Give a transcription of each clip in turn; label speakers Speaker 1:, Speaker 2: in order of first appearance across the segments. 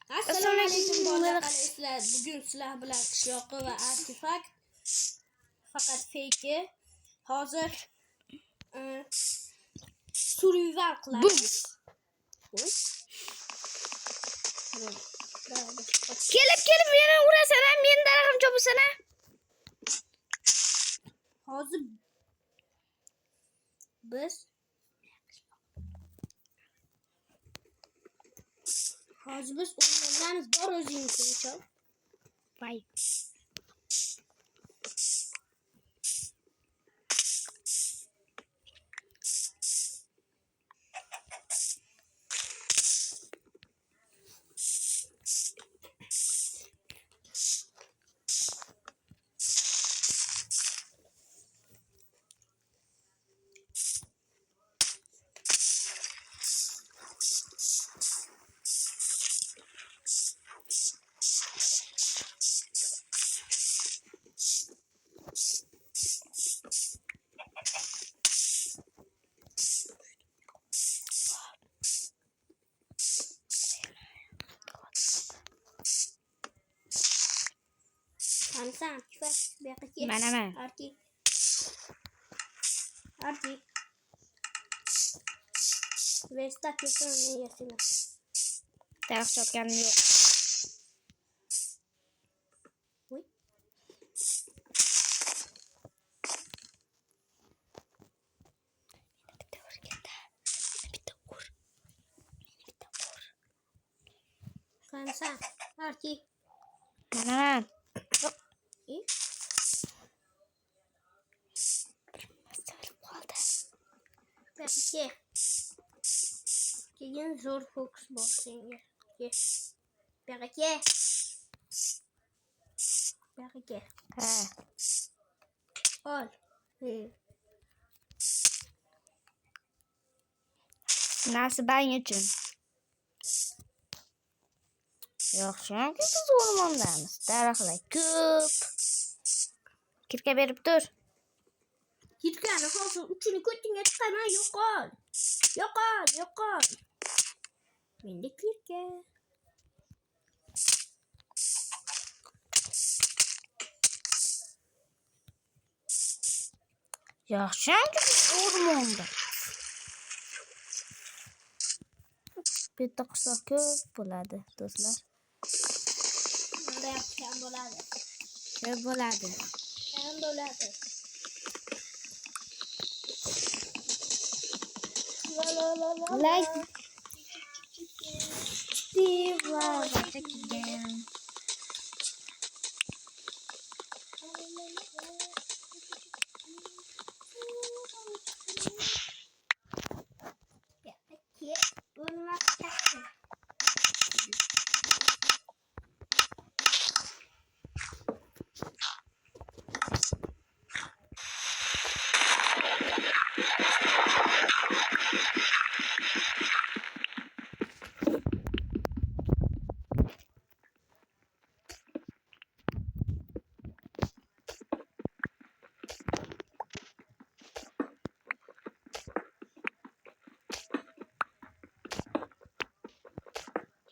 Speaker 1: Assalomu alaykum bolalar. Bugun sizlar bilan qishloqi va artefakt faqat fake. Hozir survival qilamiz.
Speaker 2: Kelib meni urasana, men darag'im chopsana.
Speaker 1: Hozir biz o'ynaymiz. Bor o'zingiz uchun.
Speaker 2: Voy.
Speaker 1: Hamza, kifat beqi.
Speaker 2: Mana.
Speaker 1: Arti. Vesta kesin niyasini.
Speaker 2: Daraq chopganim yo'q.
Speaker 1: Voy.
Speaker 2: Bitta ur.
Speaker 1: Hamza, arti.
Speaker 2: Mana.
Speaker 1: Beqi. Keyin zo'r fokus bor senga. Beqi.
Speaker 2: Ha.
Speaker 1: Ol.
Speaker 2: Nasibang uchun. Yaxshiyamki biz o'rmondamiz. Daraxtlar ko'p. Kirka berib tur.
Speaker 1: Kirkani hozir uchini ko'tingga chiqarmay yo'qol. Menda kirka.
Speaker 2: Yaxshiyamki biz o'rmonda. Bu yerda qushlar ko'p bo'ladi, do'stlar.
Speaker 1: Bunda ham bo'ladi.
Speaker 2: Ko'p bo'ladi. Like Steve Love again.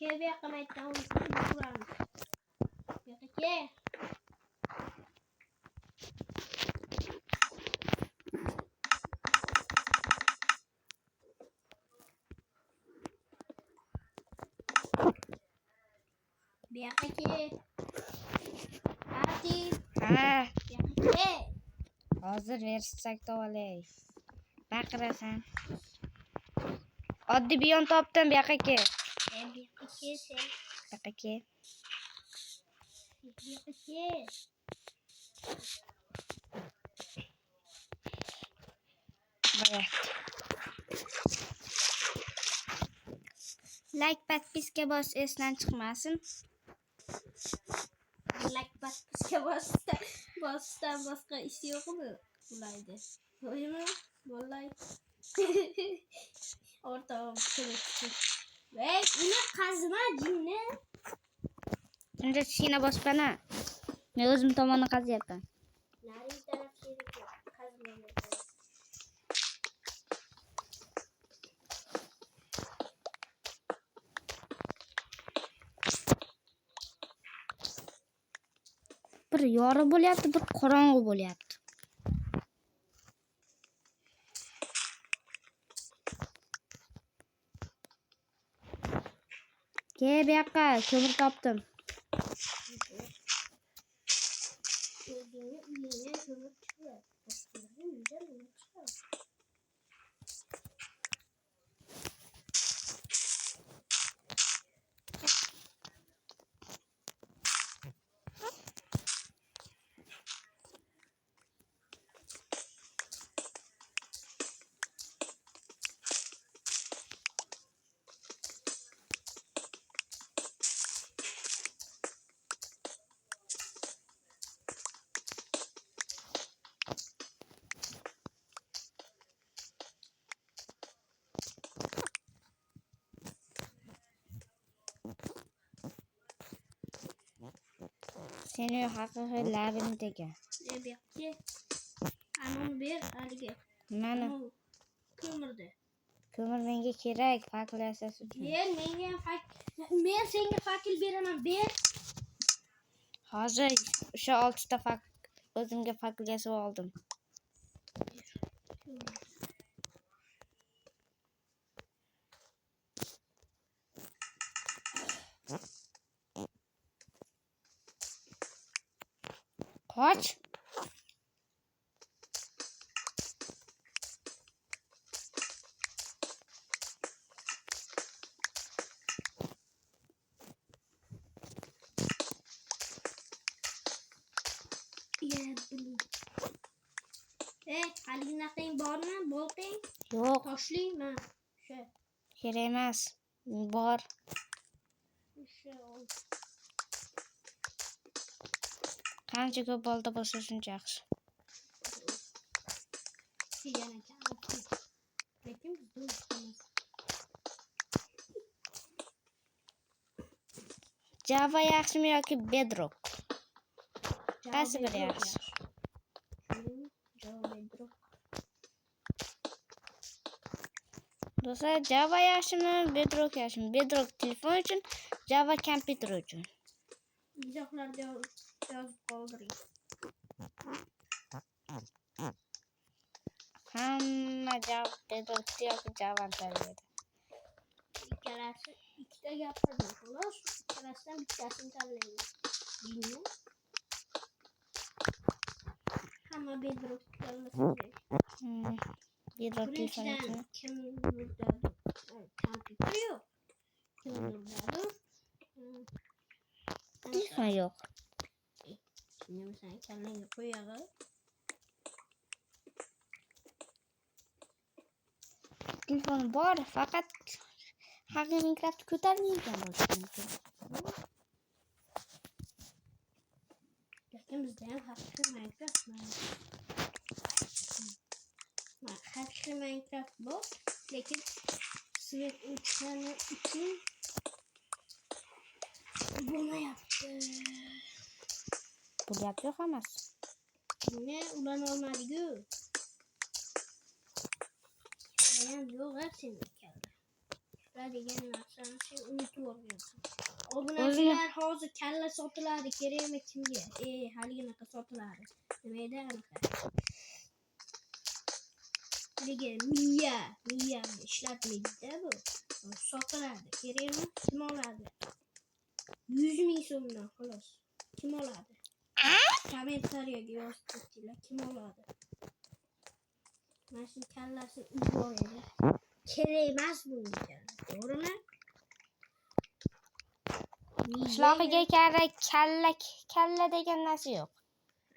Speaker 1: Kevye qanaydan uramiz. Beqi. Arti.
Speaker 2: Ha.
Speaker 1: Beqi.
Speaker 2: Hozir versak to'g'ri. Baqirasan. Oddiy biyon topdim, Beqi. Beqi. Bayat. Like подписка bos, esdan chiqmasin.
Speaker 1: Like подписка bosdan boshqa ish yo'qmi? Ulaydi. To'ymi? Bo'lay. O'rtog'im kiribdi. Voy, uni qazma jinni.
Speaker 2: Endi shina bospana. Men o'zim tomonni qazyapman.
Speaker 1: Nari taraf kerak. Qazma.
Speaker 2: bir yorug' bo'lyapti, bir qorong'u bo'lyapti. Ke bu yoqqa ko'mir topdim. Seni haqiqiy labirintga.
Speaker 1: Bu yoqqa. Anoni ber haliga.
Speaker 2: Mana
Speaker 1: Ko'mirdi.
Speaker 2: ko'mir menga kerak, fakl yasash uchun.
Speaker 1: Men senga fakil beraman, ber.
Speaker 2: Hozir o'sha 6 ta o'zimga fakl yasab oldim. Qoch.
Speaker 1: Haligi naqing bormi? Bolting?
Speaker 2: Yo'q,
Speaker 1: Toshlayman. O'sha.
Speaker 2: kerak emas. Bor.
Speaker 1: O'sha.
Speaker 2: Qancha ko'p bolta bo'lsa shuncha yaxshi.
Speaker 1: Yana ekan. Lekin biz do'stmiz.
Speaker 2: Java yaxshimi yoki Bedrock? Qaysi biri yaxshi?
Speaker 1: Java Bedrock.
Speaker 2: Do'stlar, Java yaxshimi, Bedrock yaxshimi? Bedrock telefon uchun, Java kompyuter uchun.
Speaker 1: Izohlarda yozib qoldiring.
Speaker 2: Hamma Java Bedrock yoki Java tanlaydi.
Speaker 1: Ikkalasi ikkita gapirdim, xolos. Ikkalasidan bittasini tanlaymiz. Dinni. Hamma Bedrock tanlasa.
Speaker 2: Bedrock telefon uchun.
Speaker 1: Kim murdadi? Kompyuter yo'q. Kim murdadi?
Speaker 2: Telefon yo'q.
Speaker 1: Nima sen kallangga qo'yag'i?
Speaker 2: Telefon bor, faqat haqiqiy Minecraft ko'tarilmagan bo'lishi mumkin.
Speaker 1: Lekin bizda ham haqiqiy Minecraft bor. Haqiqiy Minecraft bor, lekin svet o'chgani uchun bo'lmayapti.
Speaker 2: Bo'lyapti yo'q emas.
Speaker 1: Ne ulan olmadik-ku. Ham yo'q seni keldi. Ular degan narsani sen unutib olgansan. Obunachilar hozir kalla sotiladi, kerakmi kimga? Haliginaqa sotiladi. Nima edi anaqa? Nega miya ishlatmaydi-da bu. Sotiladi, kerakmi? Kim oladi? 100 ming so'mdan xolos. Kim oladi? Kommentariyaga yozib qo'yinglar, kim oladi? Mana shu kallasini yuboradi. Kerak emas bunga. To'g'rimi?
Speaker 2: Qishlog'iga kalla degan narsa yo'q.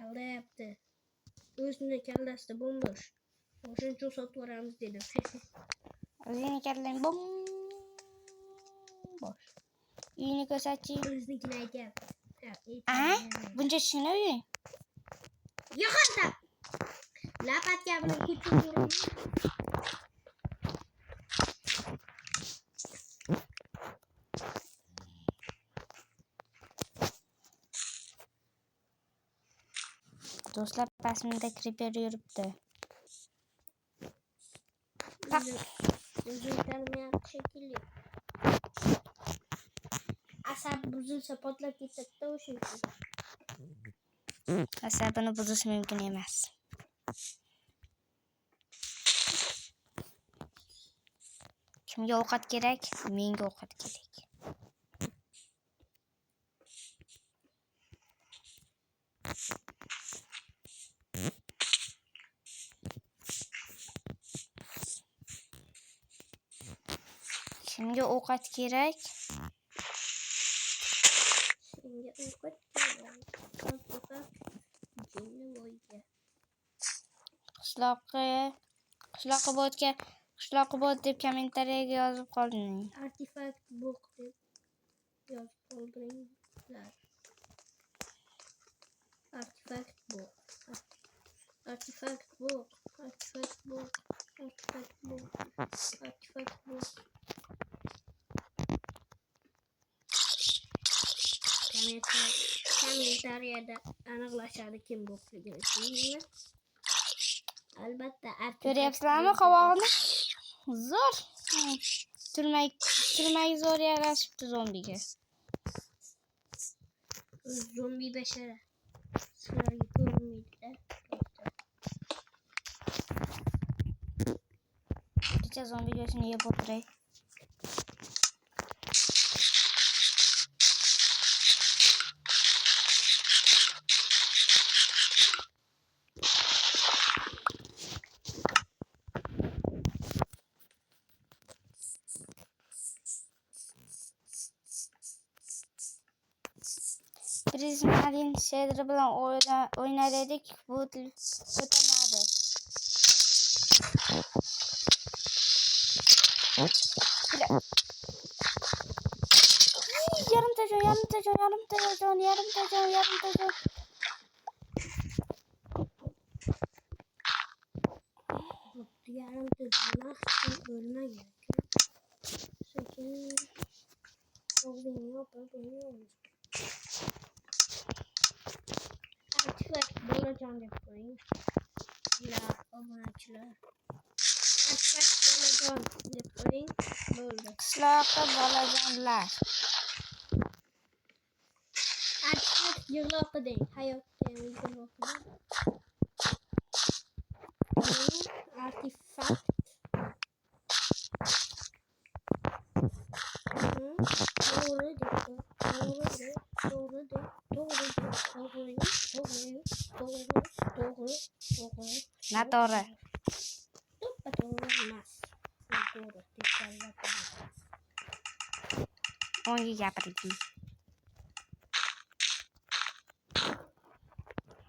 Speaker 1: Aldayapti. O'zini kallasida bo'mbo'sh. O'shaning uchun sotib yuboramiz dedim.
Speaker 2: O'zini kallang bo'sh. Uyini ko'rsatchi.
Speaker 1: O'znikini aytyapti.
Speaker 2: Buncha tushunavering.
Speaker 1: Yo'qota. Lapatga bilan ko'chirib
Speaker 2: Do'stlar, pasmida creeper yuribdi.
Speaker 1: O'zini tanmayapti shekilli. Asab buzilsa portlab ketadi-da o'sha uchun.
Speaker 2: Asabini buzish mumkin emas. Kimga ovqat kerak? Menga ovqat kerak. Kimga ovqat kerak?
Speaker 1: Senga ovqat kerak. Jinni voyga.
Speaker 2: Qishloqqa bot deb kommentariyaga yozib qolding.
Speaker 1: Artifakt book deb yozib qoldiringlar. Artifakt book. Artifakt book. Artifakt book. Artifakt book. Artifakt book. Kommentariyada aniqlashadi kim bo'qligini. Albatta
Speaker 2: Ko'ryapsizlarmi qovog'ini? Zo'r. Turmak zo'r yarashibdi zombiga.
Speaker 1: Zombi bashara. Sizlarga ko'rinmaydi-da.
Speaker 2: Kecha zombi go'shtini yeb o'tiray. Prismarin shedri bilan o'ynar edik, bu o'tmadi. Yarimta jon.
Speaker 1: Yarimta o'lmagan. Sekin o'zingni yopib qo'yamiz. Artifakt bolajon deb qo'ying. Sizlar obunachilar. Artifakt bolajon deb qo'ying. Bo'ldi.
Speaker 2: Qishloqqa bolajonlar.
Speaker 1: Artifakt yig'loqi deng. Hayotda yig'loqi. Artifakt.
Speaker 2: Noto'g'ri. O'nga gapirding.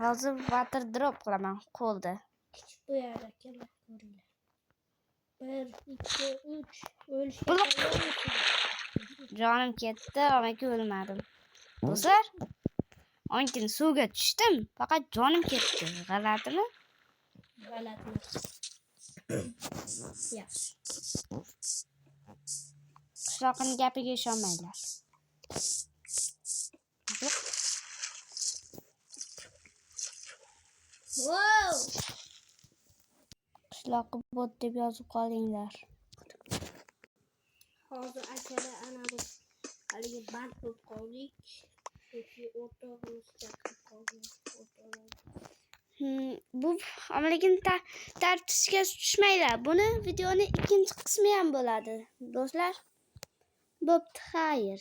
Speaker 2: Hozir water drop qilaman qo'lda.
Speaker 1: Kichik bo'yar akalar ko'ringlar. 1 2 3 o'lishga
Speaker 2: Buloq.
Speaker 1: tayyormisiz?
Speaker 2: Jonim ketdi, amaki o'lmadim. Do'stlar, onkin suvga tushdim, faqat jonim ketdi. G'alatimi?
Speaker 1: G'alati. Yaxshi.
Speaker 2: Qishloqning gapiga ishonmanglar.
Speaker 1: Wow!
Speaker 2: Qishloqqa bot deb yozib qoldinglar.
Speaker 1: Hozir akalar ana biz haligi band bo'lib qoldik. Chunki o'rtog'imiz chaqirib qoldi.
Speaker 2: Bu amalikin tartishga tushmanglar. Buni videoning ikkinchi qismi ham bo'ladi. Do'stlar, bo'pti, xayr.